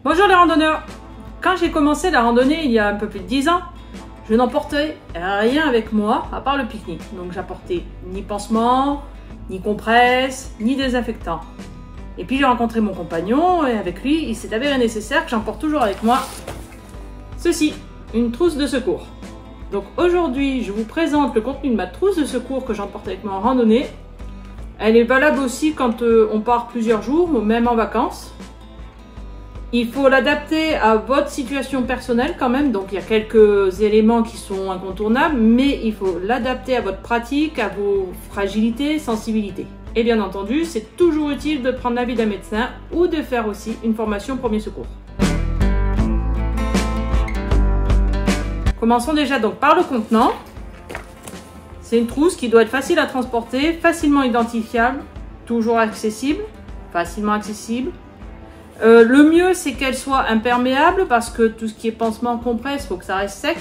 Bonjour les randonneurs. Quand j'ai commencé la randonnée il y a un peu plus de 10 ans, je n'emportais rien avec moi à part le pique-nique. Donc j'apportais ni pansement, ni compresse, ni désinfectant. Et puis j'ai rencontré mon compagnon et avec lui, il s'est avéré nécessaire que j'emporte toujours avec moi ceci, une trousse de secours. Donc aujourd'hui, je vous présente le contenu de ma trousse de secours que j'emporte avec moi en randonnée. Elle est valable aussi quand on part plusieurs jours, même en vacances. Il faut l'adapter à votre situation personnelle quand même, donc il y a quelques éléments qui sont incontournables, mais il faut l'adapter à votre pratique, à vos fragilités, sensibilités. Et bien entendu, c'est toujours utile de prendre l'avis d'un médecin ou de faire aussi une formation premier secours. Commençons déjà donc par le contenant. C'est une trousse qui doit être facile à transporter, facilement identifiable, toujours accessible, facilement accessible. Le mieux, c'est qu'elle soit imperméable parce que tout ce qui est pansement, compresse, il faut que ça reste sec.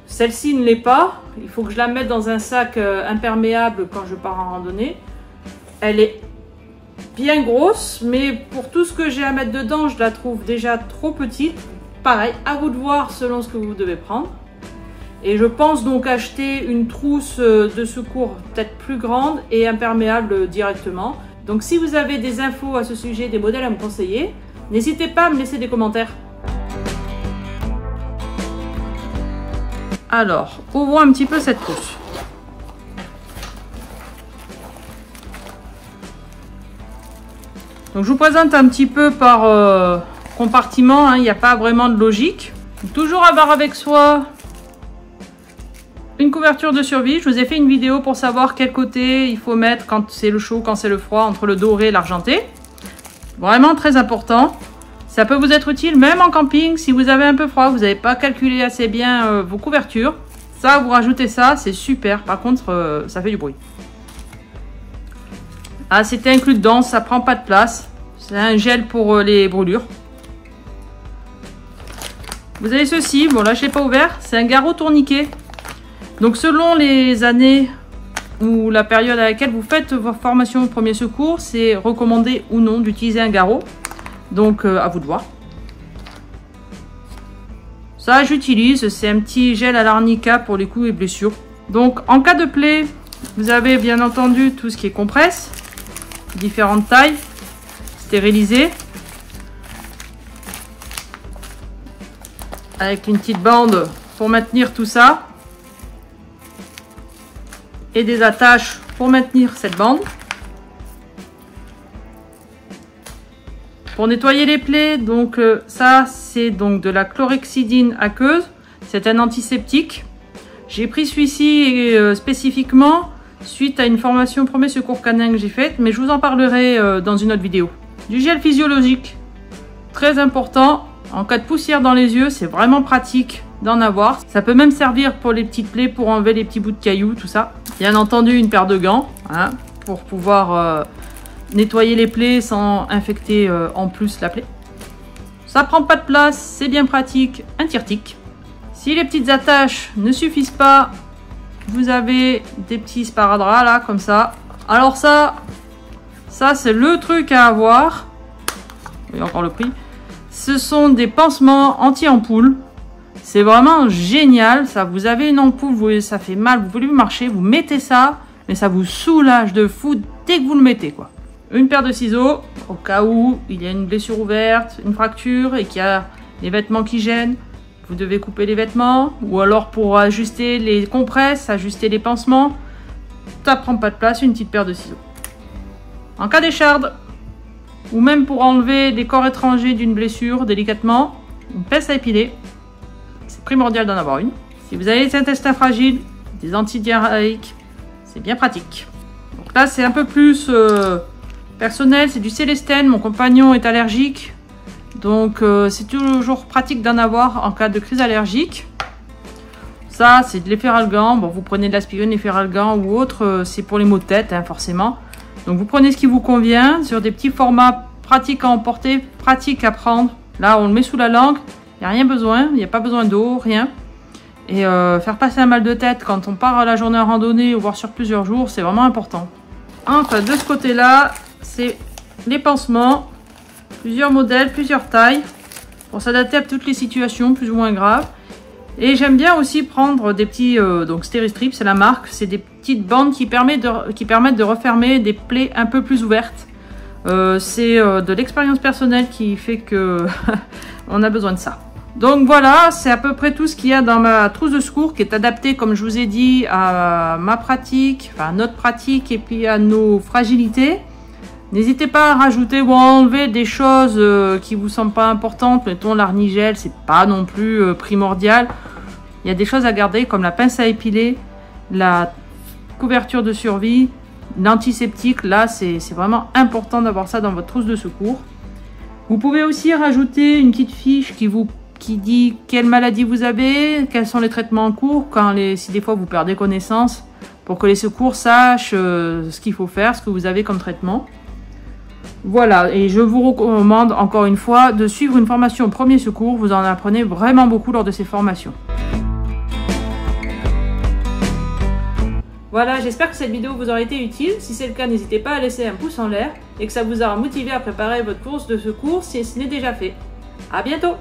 Celle-ci ne l'est pas. Il faut que je la mette dans un sac imperméable quand je pars en randonnée. Elle est bien grosse, mais pour tout ce que j'ai à mettre dedans, je la trouve déjà trop petite. Pareil, à vous de voir selon ce que vous devez prendre. Et je pense donc acheter une trousse de secours peut-être plus grande et imperméable directement. Donc si vous avez des infos à ce sujet, des modèles à me conseiller, n'hésitez pas à me laisser des commentaires. Alors, ouvrons un petit peu cette trousse. Donc je vous présente un petit peu par compartiment, hein, il n'y a pas vraiment de logique. Toujours avoir avec soi une couverture de survie. Je vous ai fait une vidéo pour savoir quel côté il faut mettre quand c'est le chaud, quand c'est le froid, entre le doré et l'argenté. Vraiment très important. Ça peut vous être utile même en camping si vous avez un peu froid, vous n'avez pas calculé assez bien vos couvertures. Ça, vous rajoutez ça, c'est super. Par contre, ça fait du bruit. Ah, c'était inclus dedans, ça prend pas de place. C'est un gel pour les brûlures. Vous avez ceci, bon là je l'ai pas ouvert, c'est un garrot tourniquet. Donc selon les années ou la période à laquelle vous faites votre formation au premier secours, c'est recommandé ou non d'utiliser un garrot. Donc à vous de voir. Ça j'utilise, c'est un petit gel à l'arnica pour les coups et blessures. Donc en cas de plaie, vous avez bien entendu tout ce qui est compresse, différentes tailles, stérilisées. Avec une petite bande pour maintenir tout ça. Et des attaches pour maintenir cette bande. Pour nettoyer les plaies, donc ça c'est donc de la chlorhexidine aqueuse. C'est un antiseptique. J'ai pris celui-ci spécifiquement suite à une formation premier secours canin que j'ai faite, mais je vous en parlerai dans une autre vidéo. Du gel physiologique, très important. En cas de poussière dans les yeux, c'est vraiment pratique d'en avoir. Ça peut même servir pour les petites plaies, pour enlever les petits bouts de cailloux, tout ça. Bien entendu, une paire de gants, hein, pour pouvoir nettoyer les plaies sans infecter en plus la plaie. Ça prend pas de place, c'est bien pratique, un tire-tic. Si les petites attaches ne suffisent pas, vous avez des petits sparadraps là, comme ça. Alors ça c'est le truc à avoir. Il y a encore le prix. Ce sont des pansements anti-ampoule. C'est vraiment génial. Ça, vous avez une ampoule, vous, ça fait mal, vous voulez marcher, vous mettez ça, mais ça vous soulage de fou dès que vous le mettez, quoi. Une paire de ciseaux, au cas où il y a une blessure ouverte, une fracture et qu'il y a des vêtements qui gênent. Vous devez couper les vêtements, ou alors pour ajuster les compresses, ajuster les pansements. Ça prend pas de place, une petite paire de ciseaux. En cas d'écharde, ou même pour enlever des corps étrangers d'une blessure délicatement, une pince à épiler, c'est primordial d'en avoir une. Si vous avez des intestins fragiles, des antidiarrhéiques, c'est bien pratique. Donc là c'est un peu plus personnel, c'est du Célestène, mon compagnon est allergique, donc c'est toujours pratique d'en avoir en cas de crise allergique. Ça c'est de l'efferalgan, bon vous prenez de l'aspirine, l'efferalgan ou autre, c'est pour les maux de tête hein, forcément. Donc vous prenez ce qui vous convient sur des petits formats pratiques à emporter, pratiques à prendre. Là on le met sous la langue, il n'y a rien besoin, il n'y a pas besoin d'eau, rien. Et faire passer un mal de tête quand on part à la journée en randonnée ou voire sur plusieurs jours, c'est vraiment important. Enfin de ce côté là, c'est les pansements, plusieurs modèles, plusieurs tailles. pour s'adapter à toutes les situations plus ou moins graves. Et j'aime bien aussi prendre des petits, donc Steri-Strip, c'est la marque, c'est des petites bandes qui permettent de refermer des plaies un peu plus ouvertes. C'est de l'expérience personnelle qui fait que on a besoin de ça. Donc voilà, c'est à peu près tout ce qu'il y a dans ma trousse de secours qui est adapté, comme je vous ai dit, à ma pratique, enfin à notre pratique et puis à nos fragilités. N'hésitez pas à rajouter ou à enlever des choses qui vous semblent pas importantes. Mettons l'arnigel, c'est pas non plus primordial. Il y a des choses à garder comme la pince à épiler, la couverture de survie, l'antiseptique. Là, c'est vraiment important d'avoir ça dans votre trousse de secours. Vous pouvez aussi rajouter une petite fiche qui dit quelle maladie vous avez, quels sont les traitements en cours, si des fois vous perdez connaissance, pour que les secours sachent ce qu'il faut faire, ce que vous avez comme traitement. Voilà, et je vous recommande encore une fois de suivre une formation premier secours, vous en apprenez vraiment beaucoup lors de ces formations. Voilà, j'espère que cette vidéo vous aura été utile. Si c'est le cas, n'hésitez pas à laisser un pouce en l'air et que ça vous aura motivé à préparer votre course de secours si ce n'est déjà fait. À bientôt!